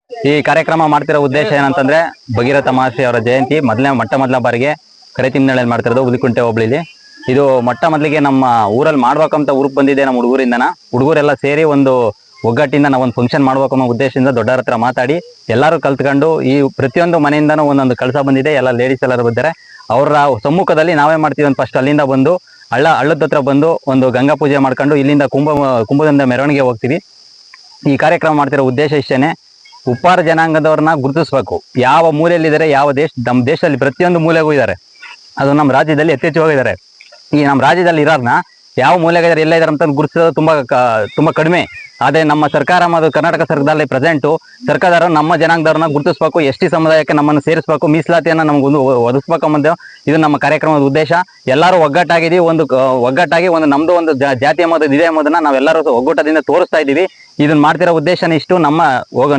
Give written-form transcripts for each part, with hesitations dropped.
ಈ ಕಾರ್ಯಕ್ರಮ ಮಾಡ್ತಿರೋ ಉದ್ದೇಶ ಏನಂತಂದ್ರೆ ಭಗೀರಥ ಮಹರ್ಷಿ ಅವರ ಜಯಂತಿ ಮೊಟ್ಟ ಮೊದಲ ಬಾರಿಗೆ ಕರೆತಿಮ್ಮನಹಳ್ಳಿಯಲ್ಲಿ ಮಾಡ್ತಿರೋದು ಹುಲಿಕುಂಟೆ ಹೋಬಳಿಲಿ. ಇದು ಮೊಟ್ಟ ಮೊದಲಿಗೆ ನಮ್ಮ ಊರಲ್ಲಿ ಮಾಡ್ಬೇಕಂತ ಊರಿಗೆ ಬಂದಿದೆ ನಮ್ಮ ಹುಡುಗರೆಲ್ಲ ಸೇರಿ ಒಂದು ಒಗ್ಗಟ್ಟಿಂದ ನಾವು ಒಂದು ಫಂಕ್ಷನ್ ಮಾಡ್ಬೇಕು ಅನ್ನೋ ಉದ್ದೇಶದಿಂದ ದೊಡ್ಡವರ ಹತ್ರ ಮಾತಾಡಿ ಎಲ್ಲರೂ ಕಲ್ತ್ಕೊಂಡು ಈ ಪ್ರತಿಯೊಂದು ಮನೆಯಿಂದನೂ ಒಂದೊಂದು ಕಳಸ ಬಂದಿದೆ. ಎಲ್ಲ ಲೇಡೀಸ್ ಎಲ್ಲರೂ ಬಂದಿದ್ದಾರೆ. ಅವರ ಸಮ್ಮುಖದಲ್ಲಿ ನಾವೇ ಮಾಡ್ತೀವಿ ಅಂತ ಫಸ್ಟ್ ಅಲ್ಲಿಂದ ಬಂದು ಹಳ್ಳದ ಹತ್ರ ಬಂದು ಒಂದು ಗಂಗಾ ಪೂಜೆ ಮಾಡ್ಕೊಂಡು ಇಲ್ಲಿಂದ ಕುಂಭದಿಂದ ಮೆರವಣಿಗೆ ಹೋಗ್ತೀವಿ. ಈ ಕಾರ್ಯಕ್ರಮ ಮಾಡ್ತಿರೋ ಉದ್ದೇಶ ಇಷ್ಟೇನೆ, ಉಪ್ಪಾರ ಜನಾಂಗದವ್ರನ್ನ ಗುರುತಿಸ್ಬೇಕು. ಯಾವ ಮೂಲೆಯಲ್ಲಿದ್ದಾರೆ, ನಮ್ಮ ದೇಶದಲ್ಲಿ ಪ್ರತಿಯೊಂದು ಮೂಲೆಗೂ ಇದ್ದಾರೆ. ಅದು ನಮ್ಮ ರಾಜ್ಯದಲ್ಲಿ ಯಥೇಚ್ಛವಾಗಿದ್ದಾರೆ. ಈ ನಮ್ಮ ರಾಜ್ಯದಲ್ಲಿ ಇರೋರ್ನ ಯಾವ ಮೂಲೆಗಿದ್ದಾರೆ ಎಲ್ಲ ಇದ್ದಾರೆ ಅಂತ ಗುರುತಿಸೋದು ತುಂಬಾ ಕಡಿಮೆ. ಆದರೆ ನಮ್ಮ ಸರ್ಕಾರ ಮತ್ತು ಕರ್ನಾಟಕ ಸರ್ಕಾರದಲ್ಲಿ ಪ್ರೆಸೆಂಟು ಸರ್ಕಾರದವರು ನಮ್ಮ ಜನಾಂಗದವ್ರನ್ನ ಗುರುತಿಸ್ಬೇಕು, ಎಸ್ ಟಿ ಸಮುದಾಯಕ್ಕೆ ನಮ್ಮನ್ನು ಸೇರಿಸಬೇಕು, ಮೀಸಲಾತಿಯನ್ನು ನಮಗೊಂದು ಒದಗಿಸ್ಬೇಕಂಬುದು ಇದು ನಮ್ಮ ಕಾರ್ಯಕ್ರಮದ ಉದ್ದೇಶ. ಎಲ್ಲರೂ ಒಗ್ಗಟ್ಟಾಗಿ ಒಂದು ನಮ್ಮದು ಒಂದು ಜಾತಿ ಎಂಬುದು ಇದೆ ಎಂಬುದನ್ನು ನಾವೆಲ್ಲರೂ ಒಗ್ಗಟ್ಟದಿಂದ ತೋರಿಸ್ತಾ ಇದ್ದೀವಿ. ಇದನ್ನ ಮಾಡ್ತಿರೋ ಉದ್ದೇಶನೇ ಇಷ್ಟು.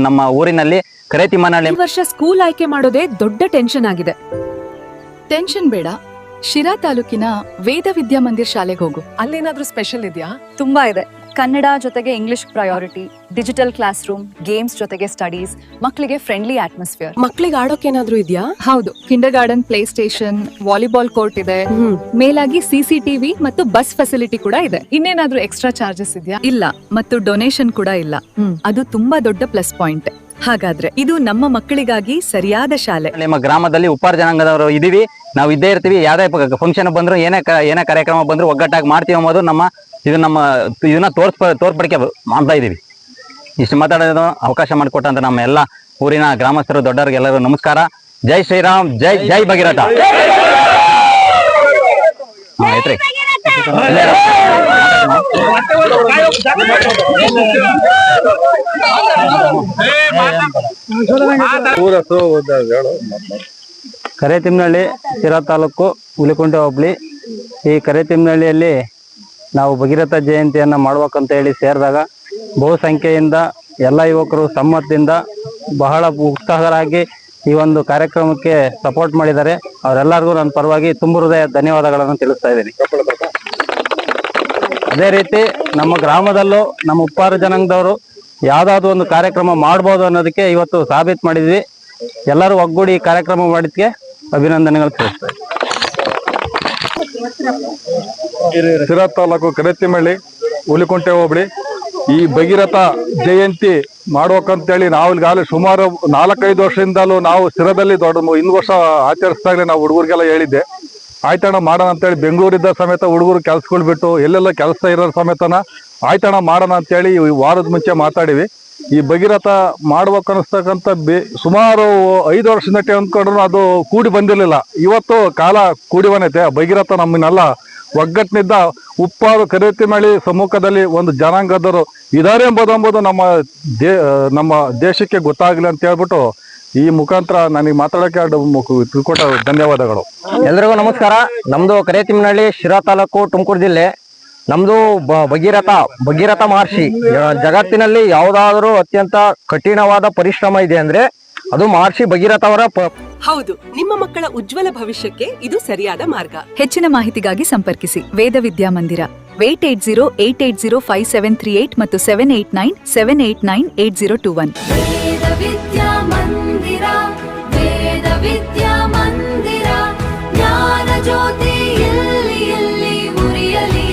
ನಮ್ಮ ಊರಿನಲ್ಲಿ ಕರೆತಿಮ್ಮನಹಳ್ಳಿ ವರ್ಷ ಸ್ಕೂಲ್ ಆಯ್ಕೆ ಮಾಡೋದೇ ದೊಡ್ಡ ಟೆನ್ಷನ್ ಆಗಿದೆ. ಟೆನ್ಷನ್ ಬೇಡ, ಶಿರಾ ತಾಲೂಕಿನ ವೇದ ವಿದ್ಯಾಮಂದಿರ್ ಶಾಲೆಗೆ ಹೋಗು. ಅಲ್ಲೇನಾದ್ರೂ ಸ್ಪೆಷಲ್ ಇದೆಯಾ? ತುಂಬಾ ಇದೆ. ಕನ್ನಡ ಜೊತೆಗೆ English priority, digital class room, games ಜೊತೆಗೆ ಸ್ಟಡೀಸ್, ಮಕ್ಕಳಿಗೆ ಫ್ರೆಂಡ್ಲಿ ಅಟ್ಮಾಸ್ಫಿಯರ್. ಮಕ್ಕಳಿಗೆ ಆಡೋಕೇನಾದ್ರೂ ಇದೆಯಾ? ಹೌದು, Kinder garden, play station, volleyball court ಇದೆ. ಮೇಲಾಗಿ CCTV ಮತ್ತು ಬಸ್ ಫೆಸಿಲಿಟಿ ಕೂಡ ಇದೆ. ಇನ್ನೇನಾದ್ರೂ ಎಕ್ಸ್ಟ್ರಾ ಚಾರ್ಜಸ್ ಇದೆಯಾ? ಇಲ್ಲ, ಮತ್ತು ಡೊನೇಷನ್ ಕೂಡ ಇಲ್ಲ. ಅದು ತುಂಬಾ ದೊಡ್ಡ ಪ್ಲಸ್ ಪಾಯಿಂಟ್. ಹಾಗಾದ್ರೆ ಇದು ನಮ್ಮ ಮಕ್ಕಳಿಗಾಗಿ ಸರಿಯಾದ ಶಾಲೆ. ನಿಮ್ಮ ಗ್ರಾಮದಲ್ಲಿ ಉಪ್ಪಾರ ಜನಾಂಗದವರು ಇದೀವಿ, ನಾವು ಇದ್ದೇ ಇರ್ತೀವಿ. ಯಾವುದೇ ಫಂಕ್ಷನ್ ಬಂದ್ರು ಏನೇ ಕಾರ್ಯಕ್ರಮ ಬಂದ್ರು ಒಗ್ಗಟ್ಟಾಗಿ ಮಾಡ್ತೀವಿ ಅನ್ನೋದು ಇದನ್ನ ತೋರ್ಪಡಿಕೆ ಮಾಡ್ತಾ ಇದೀವಿ. ಇಷ್ಟು ಮಾತಾಡೋದು ಅವಕಾಶ ಮಾಡಿಕೊಟ್ಟಂತ ನಮ್ಮ ಎಲ್ಲ ಊರಿನ ಗ್ರಾಮಸ್ಥರು ದೊಡ್ಡವರಿಗೆ ಎಲ್ಲರೂ ನಮಸ್ಕಾರ. ಜೈ ಶ್ರೀರಾಮ್, ಜೈ ಭಗೀರಥ. ಆಯ್ತ್ರಿ. ಕರೆತಿಮ್ಮನಹಳ್ಳಿ ಶಿರಾ ತಾಲೂಕು ಹುಲಿಕುಂಟೆ ಹೋಬಳಿ. ಈ ಕರೆತಿಮ್ಮನಹಳ್ಳಿಯಲ್ಲಿ ನಾವು ಭಗೀರಥ ಜಯಂತಿಯನ್ನು ಮಾಡ್ಬೇಕಂತ ಹೇಳಿ ಸೇರಿದಾಗ ಬಹುಸಂಖ್ಯೆಯಿಂದ ಎಲ್ಲ ಯುವಕರು ಸಮ್ಮತದಿಂದ ಬಹಳ ಉತ್ಸಾಹರಾಗಿ ಈ ಒಂದು ಕಾರ್ಯಕ್ರಮಕ್ಕೆ ಸಪೋರ್ಟ್ ಮಾಡಿದ್ದಾರೆ. ಅವರೆಲ್ಲರಿಗೂ ನನ್ನ ಪರವಾಗಿ ತುಂಬ ಹೃದಯ ಧನ್ಯವಾದಗಳನ್ನು ತಿಳಿಸ್ತಾ ಇದ್ದೀನಿ. ಅದೇ ರೀತಿ ನಮ್ಮ ಗ್ರಾಮದಲ್ಲೂ ನಮ್ಮ ಉಪ್ಪಾರ ಜನಾಂಗದವರು ಯಾವುದಾದ್ರೂ ಒಂದು ಕಾರ್ಯಕ್ರಮ ಮಾಡ್ಬೋದು ಅನ್ನೋದಕ್ಕೆ ಇವತ್ತು ಸಾಬೀತು ಮಾಡಿದ್ವಿ. ಎಲ್ಲರೂ ಒಗ್ಗೂಡಿ ಕಾರ್ಯಕ್ರಮ ಮಾಡಿದ್ಕೆ ಅಭಿನಂದನೆಗಳು ತಿಳಿಸ್ತಾ ಇದ್ದೀನಿ. ಶಿರಾ ತಾಲೂಕು ಕರೆತಿಮ್ಮನಹಳ್ಳಿ ಹುಲಿಕುಂಟೆ ಹೋಬಳಿ. ಈ ಭಗೀರಥ ಜಯಂತಿ ಮಾಡ್ಬೇಕಂತೇಳಿ ನಾವು ಈಗಾಗಲೇ ಸುಮಾರು 4-5 ವರ್ಷದಿಂದಲೂ ನಾವು ಶಿರಾದಲ್ಲಿ ಇನ್ನು ವರ್ಷ ಆಚರಿಸಿದಾಗಲೇ ನಾವು ಹುಡುಗರಿಗೆಲ್ಲ ಹೇಳಿದ್ದೆ, ಆಯ್ತಣ್ಣ ಮಾಡೋಣ ಅಂತೇಳಿ. ಬೆಂಗಳೂರಿದ್ದ ಸಮೇತ ಹುಡುಗರು ಕೆಲ್ಸಗಳು ಬಿಟ್ಟು ಎಲ್ಲೆಲ್ಲ ಕೆಲಸ ಇರೋ ಸಮೇತನ ಆಯ್ತಣ್ಣ ಮಾಡೋಣ ಅಂತೇಳಿ ವಾರದ ಮುಂಚೆ ಮಾತಾಡಿವಿ. ಈ ಭಗೀರಥ ಮಾಡ್ಬೇಕು ಅನ್ನಿಸ್ತಕ್ಕಂಥ ಸುಮಾರು 5 ವರ್ಷದಿಂದ ಅಂದ್ಕೊಂಡ್ರು ಅದು ಕೂಡಿ ಬಂದಿರಲಿಲ್ಲ. ಇವತ್ತು ಕಾಲ ಕೂಡಿ ಬಂದೈತೆ. ಭಗೀರಥ ನಮ್ಮನ್ನೆಲ್ಲ ಒಗ್ಗಟ್ಟಿನಿಂದ ಉಪ್ಪಾರು ಕರೆತಿಮ್ಮನಹಳ್ಳಿ ಸಮ್ಮುಖದಲ್ಲಿ ಒಂದು ಜನಾಂಗದವರು ಇದಾರೆ ಎಂಬುದು ನಮ್ಮ ದೇಶಕ್ಕೆ ಗೊತ್ತಾಗಲಿ ಅಂತ ಹೇಳ್ಬಿಟ್ಟು ಈ ಮುಖಾಂತರ ನನಗೆ ಮಾತಾಡೋಕೆ ತಿಳ್ಕೊಟ್ಟ ಧನ್ಯವಾದಗಳು. ಎಲ್ರಿಗೂ ನಮಸ್ಕಾರ. ನಮ್ದು ಕರೆತಿಮ್ಮನಹಳ್ಳಿ ಶಿರಾ ತಾಲೂಕು ತುಮಕೂರು ಜಿಲ್ಲೆ. ನಮ್ದು ಭಗೀರಥ ಮಹರ್ಷಿ. ಜಗತ್ತಿನಲ್ಲಿ ಯಾವುದಾದ್ರೂ ಅತ್ಯಂತ ಕಠಿಣವಾದ ಪರಿಶ್ರಮ ಇದೆ ಅಂದ್ರೆ ಅದು ಮಹರ್ಷಿ ಭಗೀರಥ ಅವರ. ಹೌದು, ನಿಮ್ಮ ಮಕ್ಕಳ ಉಜ್ವಲ ಭವಿಷ್ಯಕ್ಕೆ ಇದು ಸರಿಯಾದ ಮಾರ್ಗ. ಹೆಚ್ಚಿನ ಮಾಹಿತಿಗಾಗಿ ಸಂಪರ್ಕಿಸಿ ವೇದ ವಿದ್ಯಾಮಂದಿರ 8808805738 ಮತ್ತು 78978988021. ವೇದ ವಿದ್ಯಾಮಂದಿರ, ವೇದ ವಿದ್ಯಾಮಂದಿರ, ಜ್ಞಾನ ಜ್ಯೋತಿ ಎಲ್ಲಿ ಎಲ್ಲಿ ಉರಿಯಲಿ,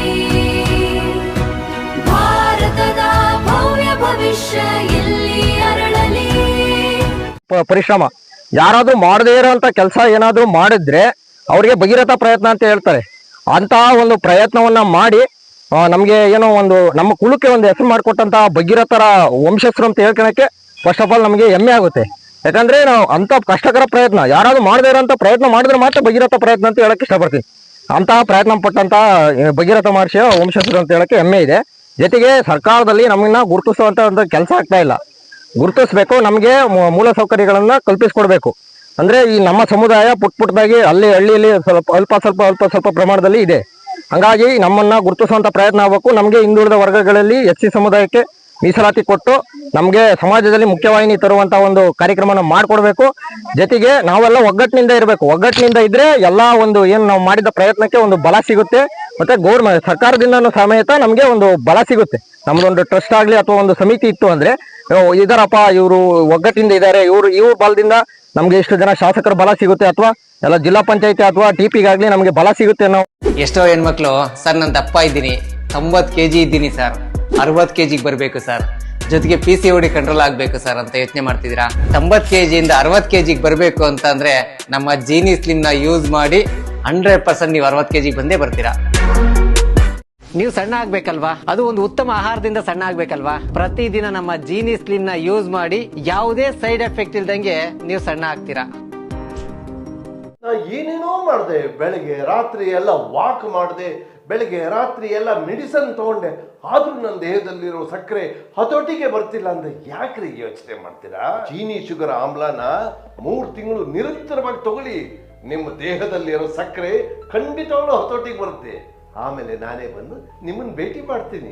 ಭಾರತದ ಭವ್ಯ ಭವಿಷ್ಯ ಎಲ್ಲಿ ಅರಳಲಿ. ಪರಿಶ್ರಮ ಯಾರಾದ್ರೂ ಮಾಡದೇ ಇರೋಂಥ ಕೆಲಸ ಏನಾದ್ರೂ ಮಾಡಿದ್ರೆ ಅವ್ರಿಗೆ ಭಗೀರಥ ಪ್ರಯತ್ನ ಅಂತ ಹೇಳ್ತಾರೆ. ಅಂತಹ ಒಂದು ಪ್ರಯತ್ನವನ್ನ ಮಾಡಿ ನಮ್ಗೆ ಏನೋ ಒಂದು ನಮ್ಮ ಕುಲಕ್ಕೆ ಒಂದು ಹೆಸರು ಮಾಡಿಕೊಟ್ಟಂತಹ ಭಗೀರಥರ ವಂಶಸ್ಥರು ಅಂತ ಹೇಳ್ಕೊಳಕ್ಕೆ ಫಸ್ಟ್ ಆಫ್ ಆಲ್ ನಮಗೆ ಹೆಮ್ಮೆ ಆಗುತ್ತೆ. ಯಾಕಂದ್ರೆ ನಾವು ಅಂತ ಕಷ್ಟಕರ ಪ್ರಯತ್ನ ಯಾರಾದ್ರೂ ಮಾಡದೇ ಇರೋಂಥ ಪ್ರಯತ್ನ ಮಾಡಿದ್ರೆ ಮಾತ್ರ ಭಗೀರಥ ಪ್ರಯತ್ನ ಅಂತ ಹೇಳಕ್ ಇಷ್ಟಪಡ್ತೀನಿ. ಅಂತಹ ಪ್ರಯತ್ನ ಪಟ್ಟಂತ ಭಗೀರಥ ಮಹರ್ಷಿಯ ವಂಶಸ್ಥರು ಅಂತ ಹೇಳಕ್ಕೆ ಹೆಮ್ಮೆ ಇದೆ. ಜೊತೆಗೆ ಸರ್ಕಾರದಲ್ಲಿ ನಮ್ಮನ್ನ ಗುರುತಿಸುವಂತ ಒಂದು ಕೆಲಸ ಆಗ್ತಾ ಇಲ್ಲ. ಗುರುತಿಸ್ಬೇಕು, ನಮಗೆ ಮೂಲ ಸೌಕರ್ಯಗಳನ್ನ ಕಲ್ಪಿಸ್ಕೊಡ್ಬೇಕು. ಅಂದ್ರೆ ಈ ನಮ್ಮ ಸಮುದಾಯ ಪುಟ್ಟದಾಗಿ ಹಳ್ಳಿಯಲ್ಲಿ ಸ್ವಲ್ಪ ಪ್ರಮಾಣದಲ್ಲಿ ಇದೆ. ಹಂಗಾಗಿ ನಮ್ಮನ್ನ ಗುರುತಿಸುವಂತ ಪ್ರಯತ್ನ ಆಗಬೇಕು. ನಮಗೆ ಹಿಂದುಳಿದ ವರ್ಗಗಳಲ್ಲಿ SC ಸಮುದಾಯಕ್ಕೆ ಮೀಸಲಾತಿ ಕೊಟ್ಟು ನಮಗೆ ಸಮಾಜದಲ್ಲಿ ಮುಖ್ಯವಾಹಿನಿ ತರುವಂತ ಒಂದು ಕಾರ್ಯಕ್ರಮನ ಮಾಡ್ಕೊಡ್ಬೇಕು. ಜೊತೆಗೆ ನಾವೆಲ್ಲ ಒಗ್ಗಟ್ಟಿನಿಂದ ಇರಬೇಕು. ಒಗ್ಗಟ್ಟಿನಿಂದ ಇದ್ರೆ ಎಲ್ಲಾ ಒಂದು ಏನು ನಾವು ಮಾಡಿದ ಪ್ರಯತ್ನಕ್ಕೆ ಒಂದು ಬಲ ಸಿಗುತ್ತೆ, ಮತ್ತೆ ಸರ್ಕಾರದಿಂದನೂ ಸಮೇತ ನಮಗೆ ಒಂದು ಬಲ ಸಿಗುತ್ತೆ. ನಮ್ದೊಂದು ಟ್ರಸ್ಟ್ ಆಗ್ಲಿ ಅಥವಾ ಒಂದು ಸಮಿತಿ ಇತ್ತು ಅಂದ್ರೆ ಇದಾರಪ್ಪ ಇವರು ಒಗ್ಗಟ್ಟಿಂದ ಇದ್ದಾರೆ, ಇವ್ರ ಬಲದಿಂದ ನಮ್ಗೆ ಇಷ್ಟು ಜನ ಶಾಸಕರ ಬಲ ಸಿಗುತ್ತೆ, ಅಥವಾ ಎಲ್ಲ ಜಿಲ್ಲಾ ಪಂಚಾಯತಿ ಅಥವಾ ಟಿಪಿಗಾಗ್ಲಿ ನಮಗೆ ಬಲ ಸಿಗುತ್ತೆ. ನಾವು ಎಷ್ಟೋ ಹೆಣ್ಮಕ್ಳು ಸರ್ ನಾನು ದಪ್ಪ ಇದ್ದೀನಿ, 90 kg ಇದ್ದೀನಿ ಸರ್, 60 kg ಬರಬೇಕು ಸರ್, ಜೊತೆಗೆ PCOD ಕಂಟ್ರೋಲ್ ಆಗ್ಬೇಕು ಸರ್ ಅಂತ ಯೋಚನೆ ಮಾಡ್ತಿದ್ದೀರಾ. 90 kg ಇಂದ 60 kg ಬರಬೇಕು ಅಂತ ಅಂದ್ರೆ ನಮ್ಮ ಜೀನಿ ಸ್ಲಿಮ್ ನ ಯೂಸ್ ಮಾಡಿ 100% ನೀವು 60 kg ಬಂದೇ ಬರ್ತೀರಾ. ನೀವು ಸಣ್ಣ ಆಗ್ಬೇಕಲ್ವಾ, ಅದು ಒಂದು ಉತ್ತಮ ಆಹಾರದಿಂದ ಸಣ್ಣ ಆಗ್ಬೇಕಲ್ವಾ. ಪ್ರತಿದಿನ ನಮ್ಮ ಜೀನಿ ಸ್ಲಿಮ್ ನ ಯೂಸ್ ಮಾಡಿ ಯಾವುದೇ ಸೈಡ್ ಎಫೆಕ್ಟ್ ಇಲ್ದಂಗೆ ನೀವು ಸಣ್ಣ ಆಗ್ತೀರಾ. ಏನೇನೋ ಮಾಡಿದೆ, ಬೆಳಗ್ಗೆ ರಾತ್ರಿ ಎಲ್ಲ ವಾಕ್ ಮಾಡಿದೆ, ಬೆಳಗ್ಗೆ ರಾತ್ರಿ ಎಲ್ಲ ಮೆಡಿಸನ್ ತಗೊಂಡೆ, ಆದ್ರೂ ನನ್ನ ದೇಹದಲ್ಲಿರೋ ಸಕ್ಕರೆ ಹತೋಟಿಗೆ ಬರ್ತಿಲ್ಲ ಅಂದ್ರೆ ಯಾಕ್ರಿ ಯೋಚನೆ ಮಾಡ್ತೀರಾ? ಚೀನಿ ಶುಗರ್ ಆಮ್ಲನ 3 ತಿಂಗಳು ನಿರಂತರವಾಗಿ ತಗೊಳ್ಳಿ, ನಿಮ್ಮ ದೇಹದಲ್ಲಿರೋ ಸಕ್ಕರೆ ಖಂಡಿತವಾಗ್ಲೂ ಹತೋಟಿಗೆ ಬರುತ್ತೆ. ಆಮೇಲೆ ನಾನೇ ಬಂದು ನಿಮ್ಮನ್ನ ಭೇಟಿ ಮಾಡ್ತೀನಿ.